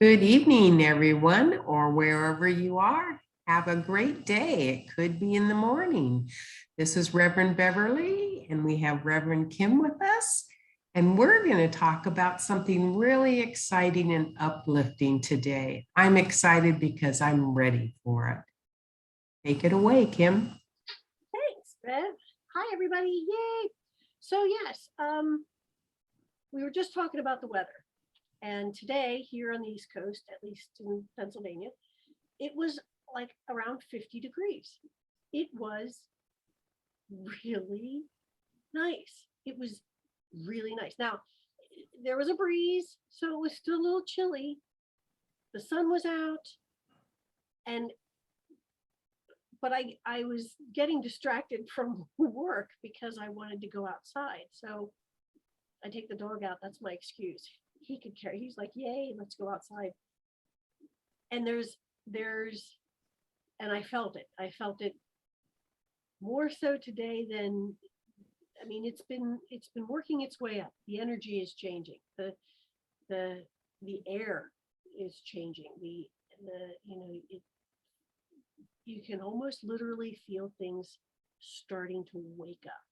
Good evening, everyone, or wherever you are. Have a great day. It could be in the morning. This is Reverend Beverly, and we have Reverend Kim with us. And we're going to talk about something really exciting and uplifting today. I'm excited because I'm ready for it. Take it away, Kim. Thanks, Rev. Hi, everybody. Yay. So yes, we were just talking about the weather. And today here on the East Coast, at least in Pennsylvania, it was like around 50 degrees. It was really nice. It was really nice. Now, there was a breeze, so it was still a little chilly. The sun was out, but I was getting distracted from work because I wanted to go outside. So I take the dog out. That's my excuse. He could carry. He's like, yay, let's go outside. And and I felt it. I felt it more so today than, I mean, it's been working its way up. The energy is changing. The air is changing. You can almost literally feel things starting to wake up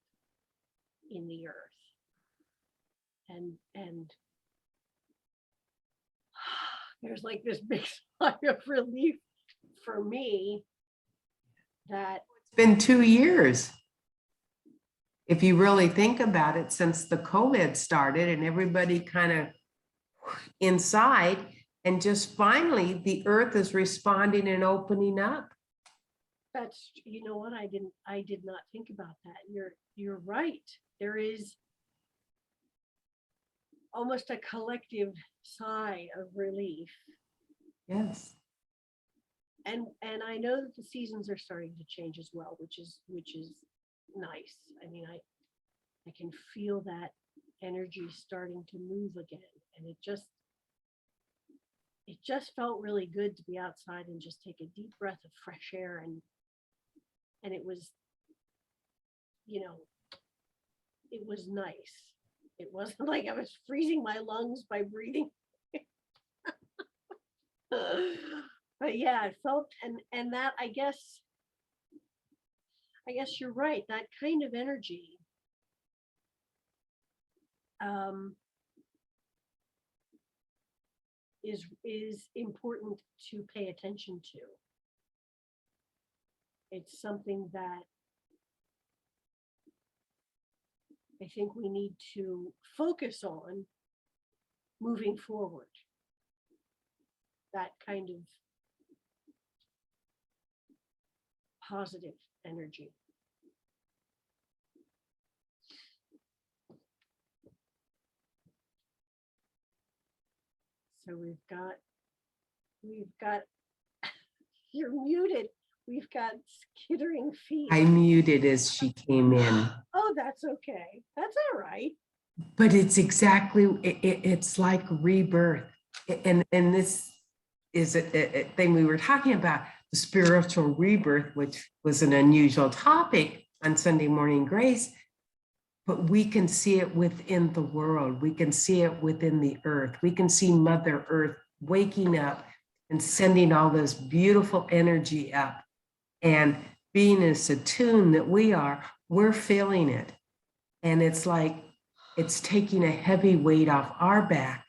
in the earth. And there's like this big sigh of relief for me that It's been 2 years. If you really think about it, since the COVID started and everybody kind of inside, and just finally the earth is responding and opening up. that's, you know what, I did not think about that. You're right. There is almost a collective sigh of relief. Yes. And I know that the seasons are starting to change as well, which is nice. I mean, I can feel that energy starting to move again, and it just felt really good to be outside and just take a deep breath of fresh air, and it was, it was nice. It wasn't like I was freezing my lungs by breathing. But yeah, it felt, and that, I guess you're right. That kind of energy is important to pay attention to. It's something that I think we need to focus on moving forward. That kind of positive energy. So we've got, you're muted. We've got skittering feet. I muted as she came in. Oh, that's okay. That's all right. But it's exactly, it's like rebirth. And this is a thing we were talking about, the spiritual rebirth, which was an unusual topic on Sunday Morning Grace. But we can see it within the world. We can see it within the earth. We can see Mother Earth waking up and sending all this beautiful energy up. And being as attuned that we are, we're feeling it. And it's like, it's taking a heavy weight off our back.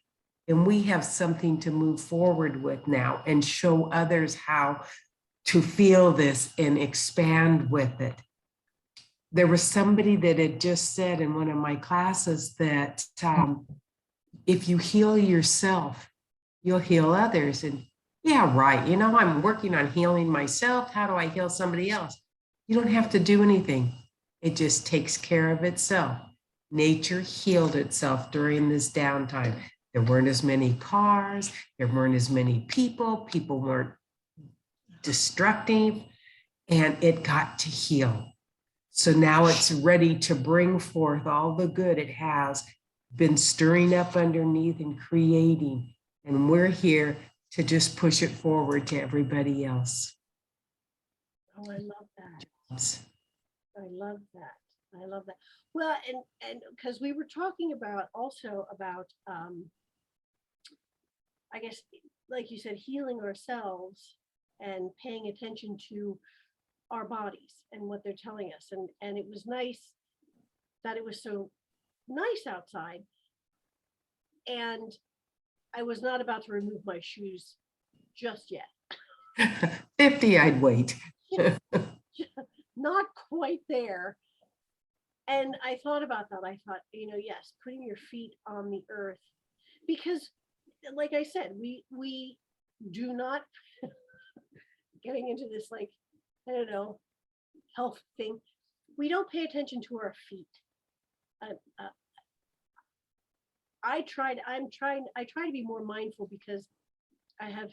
And we have something to move forward with now and show others how to feel this and expand with it. There was somebody that had just said in one of my classes that if you heal yourself, you'll heal others. And yeah, right. I'm working on healing myself. How do I heal somebody else? You don't have to do anything. It just takes care of itself. Nature healed itself during this downtime. There weren't as many cars. There weren't as many people. People weren't destructive, and it got to heal. So now it's ready to bring forth all the good it has been stirring up underneath and creating. And we're here to just push it forward to everybody else. Oh, I love that. I love that. I love that. Well, and because we were talking about also about, I guess, like you said, healing ourselves and paying attention to our bodies and what they're telling us. And it was nice that it was so nice outside. And I was not about to remove my shoes just yet. 50, I'd wait. Not quite there. And I thought about that. I thought, yes, putting your feet on the earth, because like I said, we do not getting into this, like, I don't know, health thing. We don't pay attention to our feet. I try to be more mindful because I have,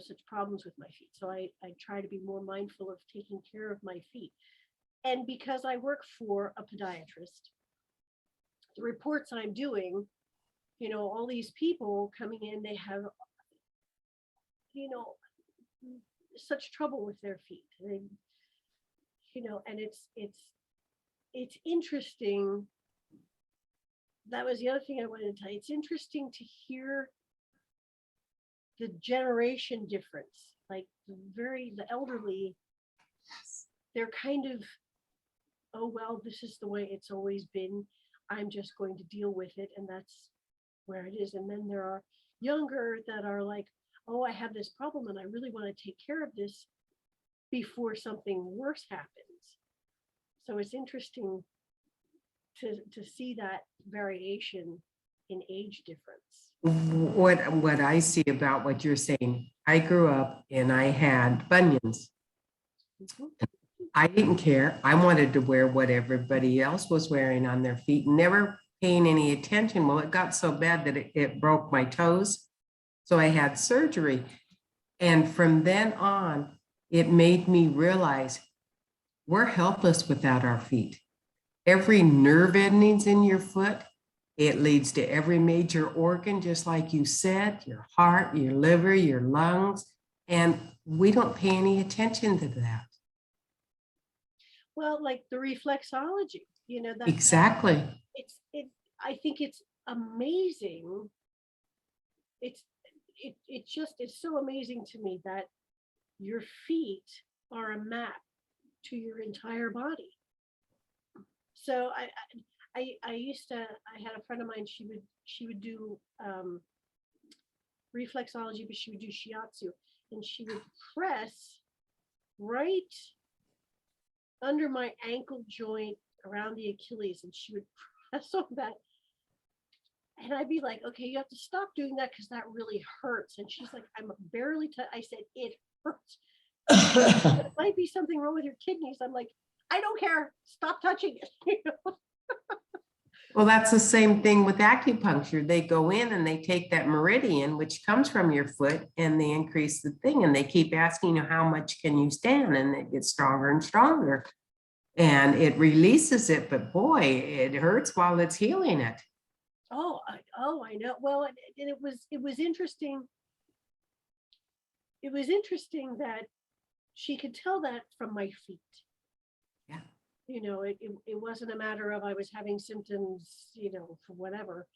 such problems with my feet. So I try to be more mindful of taking care of my feet. And because I work for a podiatrist, the reports I'm doing, all these people coming in, they have, such trouble with their feet. They, and it's interesting. That was the other thing I wanted to tell you. It's interesting to hear the generation difference. Like the elderly, they're kind of, oh, well, this is the way it's always been. I'm just going to deal with it. And that's where it is. And then there are younger that are like, oh, I have this problem and I really want to take care of this before something worse happens. So it's interesting to see that variation in age difference. What I see about what you're saying, I grew up and I had bunions. Mhm. I didn't care. I wanted to wear what everybody else was wearing on their feet, never paying any attention. Well, it got so bad that it broke my toes. So I had surgery. And from then on, it made me realize we're helpless without our feet. Every nerve endings in your foot, it leads to every major organ, just like you said, your heart, your liver, your lungs. And we don't pay any attention to that. Well, like the reflexology, Exactly. I think it's amazing. It's so amazing to me that your feet are a map to your entire body. So I had a friend of mine, she would do reflexology, but she would do shiatsu, and she would press right under my ankle joint around the Achilles, and she would press on that. And I'd be like, okay, you have to stop doing that because that really hurts. And she's like, I'm barely I said, it hurts. It might be something wrong with your kidneys. I'm like, I don't care. Stop touching it. Well, that's the same thing with acupuncture. They go in and they take that meridian, which comes from your foot, and they increase the thing. And they keep asking you, how much can you stand? And it gets stronger and stronger. And it releases it, but boy, it hurts while it's healing it. Oh, I know. Well, and it was interesting. It was interesting that she could tell that from my feet. Yeah. It wasn't a matter of I was having symptoms, for whatever.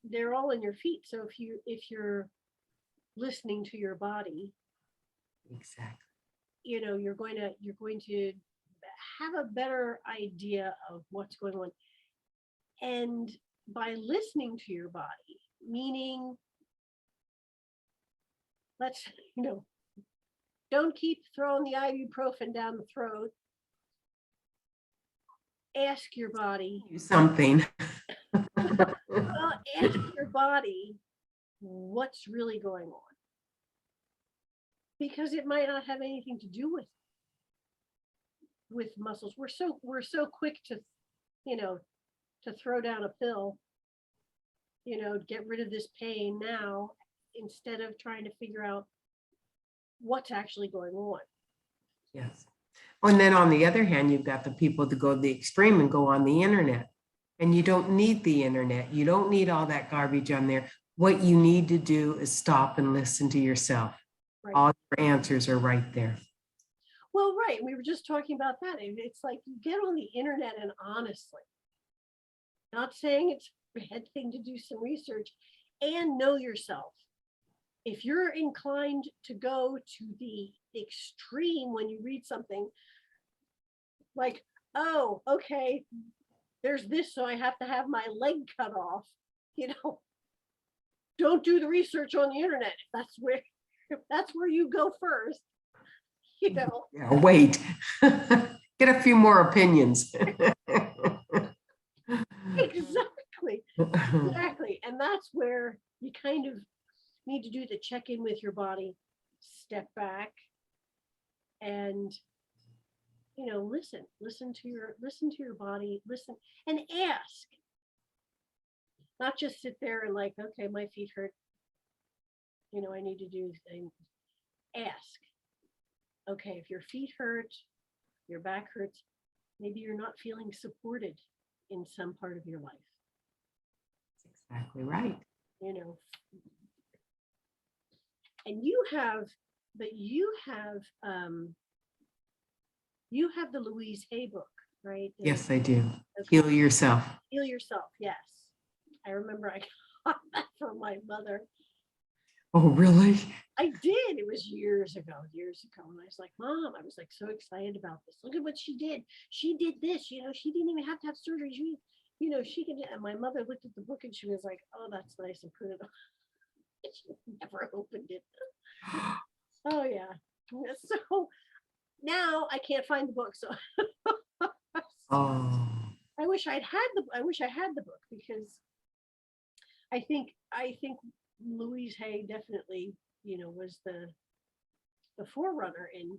They're all in your feet. So if you're listening to your body, Exactly. you're going to have a better idea of what's going on. And by listening to your body, meaning let's, don't keep throwing the ibuprofen down the throat. Ask your body Something. ask your body what's really going on, because it might not have anything to do with muscles. We're so quick to to throw down a pill, get rid of this pain now, instead of trying to figure out what's actually going on. Yes. And then on the other hand, you've got the people that go to the extreme and go on the internet. And you don't need the internet. You don't need all that garbage on there. What you need to do is stop and listen to yourself. Right. All your answers are right there. Well, right. We were just talking about that. It's like you get on the internet, and honestly, not saying it's a bad thing to do some research, and know yourself. If you're inclined to go to the extreme when you read something like, oh, okay, there's this, so I have to have my leg cut off, don't do the research on the internet. If that's where you go first, Yeah, wait. Get a few more opinions. Exactly. Exactly. And that's where you kind of need to do the check-in with your body, step back, and listen to your body, listen and ask. Not just sit there and like, okay, my feet hurt. I need to do things. Ask. Okay, if your feet hurt, your back hurts, maybe you're not feeling supported in some part of your life. That's exactly right. And you have the Louise Hay book, right? Yes, I do. Okay. Heal yourself. Heal yourself. Yes. I remember I got that from my mother. Oh, really? I did. It was years ago. And I was like, Mom, I was like so excited about this. Look at what she did. She did this, she didn't even have to have surgery. She can. And my mother looked at the book and she was like, oh, that's nice, and put it on. She never opened it. Oh yeah. So now I can't find the book. So Oh, I wish I had the book, because I think Louise Hay definitely, was the forerunner in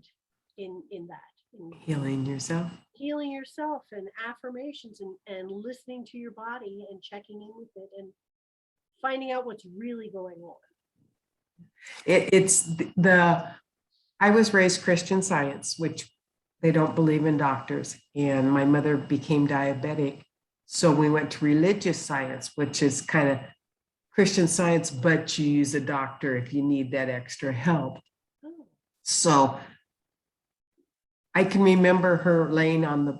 that, in healing yourself. healing yourself, and affirmations, and listening to your body and checking in with it and finding out what's really going on. It's I was raised Christian Science, which they don't believe in doctors. And my mother became diabetic. So we went to religious science, which is kind of Christian Science, but you use a doctor if you need that extra help. Oh. So I can remember her laying on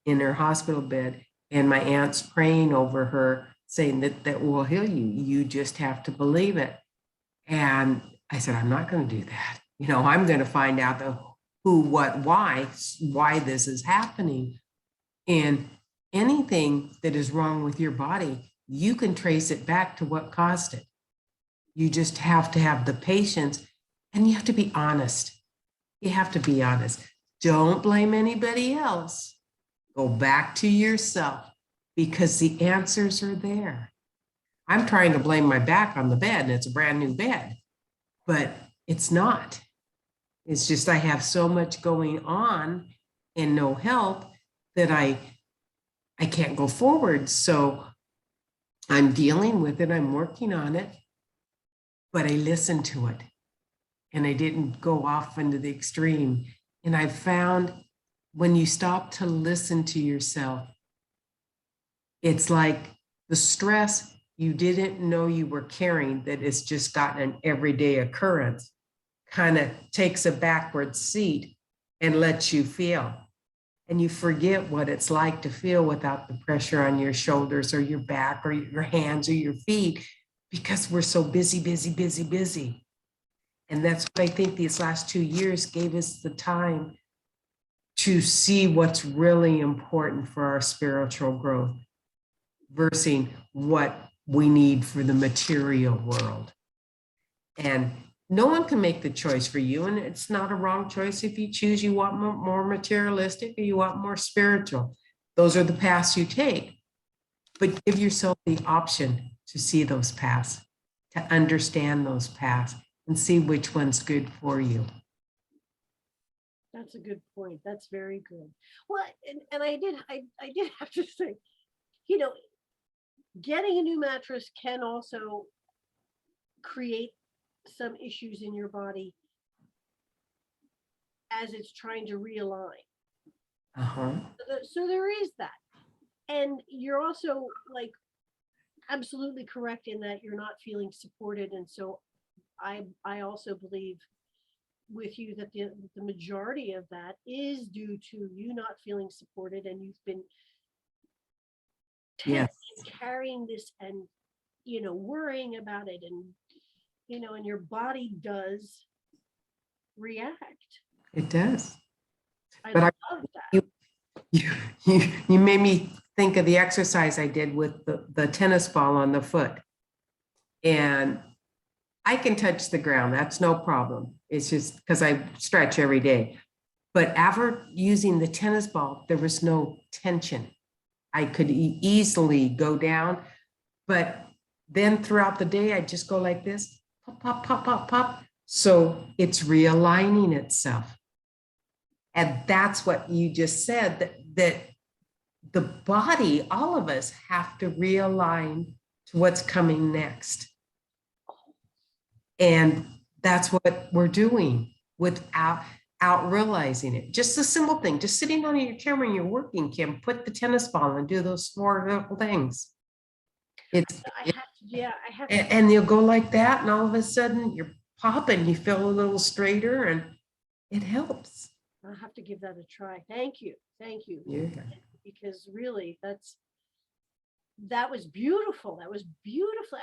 in her hospital bed, and my aunts praying over her, saying that will heal you. You just have to believe it. And I said, I'm not going to do that. I'm going to find out the who, what, why this is happening. And anything that is wrong with your body, you can trace it back to what caused it. You just have to have the patience, and you have to be honest. You have to be honest. Don't blame anybody else. Go back to yourself, because the answers are there. I'm trying to blame my back on the bed, and it's a brand new bed, but it's not. It's just I have so much going on and no help that I can't go forward. So I'm dealing with it. I'm working on it, but I listened to it, and I didn't go off into the extreme. And I found when you stop to listen to yourself, it's like the stress you didn't know you were carrying, that it's just gotten an everyday occurrence, kind of takes a backward seat and lets you feel. And you forget what it's like to feel without the pressure on your shoulders or your back or your hands or your feet, because we're so busy, busy, busy, busy. And that's what I think these last 2 years gave us the time to see what's really important for our spiritual growth versus what we need for the material world. And no one can make the choice for you. And it's not a wrong choice if you choose you want more materialistic or you want more spiritual. Those are the paths you take. But give yourself the option to see those paths, to understand those paths, and see which one's good for you. That's a good point. That's very good. Well, and I did have to say, getting a new mattress can also create some issues in your body as it's trying to realign. So there is that. And you're also like absolutely correct in that you're not feeling supported. And so I also believe with you that the majority of that is due to you not feeling supported, and you've been Yes. carrying this and worrying about it, and and your body does react. It does. I But love you, that. you made me think of the exercise I did with the tennis ball on the foot. And I can touch the ground. That's no problem. It's just because I stretch every day. But after using the tennis ball, there was no tension. I could easily go down. But then throughout the day, I just go like this, pop, pop, pop, pop, pop. So it's realigning itself. And that's what you just said, that the body, all of us have to realign to what's coming next. And that's what we're doing without realizing it. Just a simple thing, just sitting on your chair when you're working, Kim, put the tennis ball and do those small little things. I have to. And you'll go like that, and all of a sudden you're popping, you feel a little straighter, and it helps. I'll have to give that a try. Thank you. Yeah. Because really, that was beautiful. That was beautiful.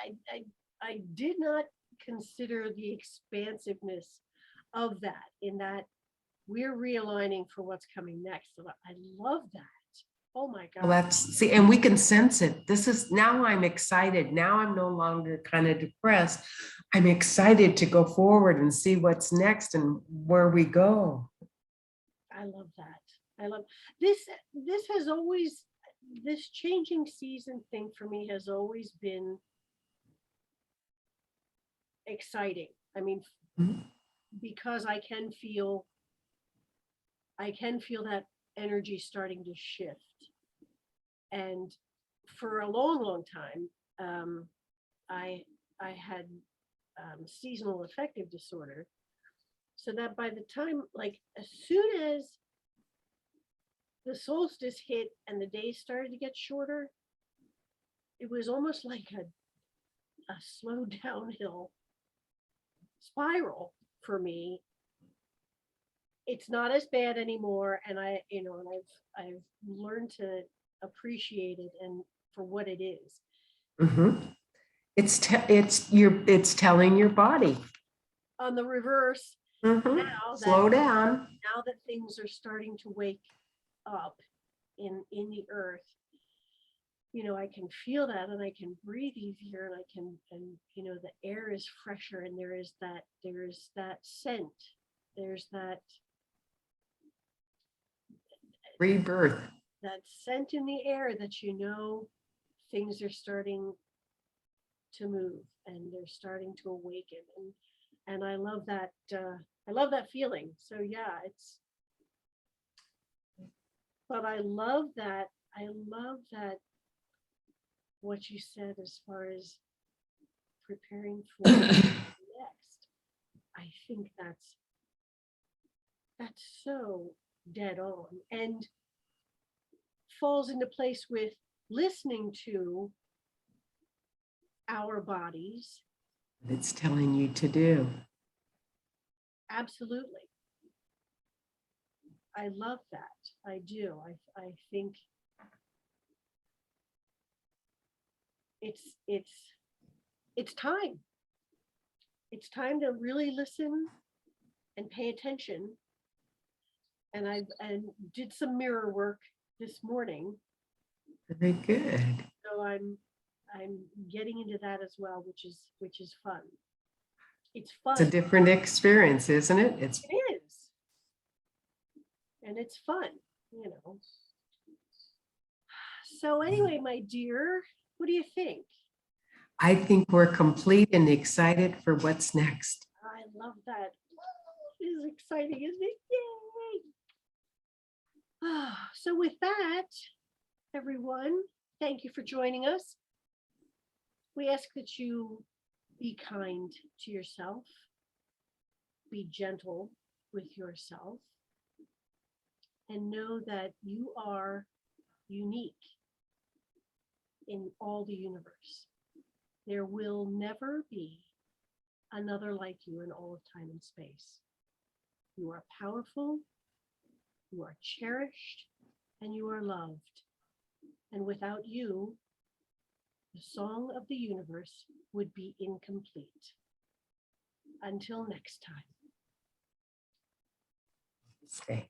I did not consider the expansiveness of that, in that we're realigning for what's coming next. So I love that. Oh my God. Well, and we can sense it. Now I'm excited. Now I'm no longer kind of depressed. I'm excited to go forward and see what's next and where we go. I love that. I love this. This changing season thing for me has always been exciting. I mean, because I can feel that energy starting to shift. And for a long time, I had seasonal affective disorder, so that by the time, like, as soon as the solstice hit and the days started to get shorter, it was almost like a slow downhill spiral for me. It's not as bad anymore, and I've learned to appreciate it and for what it is. Mm-hmm. It's telling your body On the reverse, slow down. Now that things are starting to wake up in the earth, I can feel that, and I can breathe easier, and the air is fresher, and there is that scent, there's that Rebirth. That scent in the air that things are starting to move, and they're starting to awaken, and I love that. I love that feeling. So yeah, but I love that. What you said as far as preparing for next. I think that's so dead on, and falls into place with listening to our bodies. It's telling you to do. Absolutely. I love that. I do. I think it's time. It's time to really listen and pay attention. And I did some mirror work this morning. Very good. So I'm getting into that as well, which is fun. It's fun. It's a different experience, isn't it? It is. And it's fun, So anyway, my dear, what do you think? I think we're complete and excited for what's next. I love that. It is exciting, isn't it? Yay! So with that, everyone, thank you for joining us. We ask that you be kind to yourself, be gentle with yourself, and know that you are unique in all the universe. There will never be another like you in all of time and space. You are powerful, you are cherished, and you are loved. And without you, the song of the universe would be incomplete. Until next time. Stay.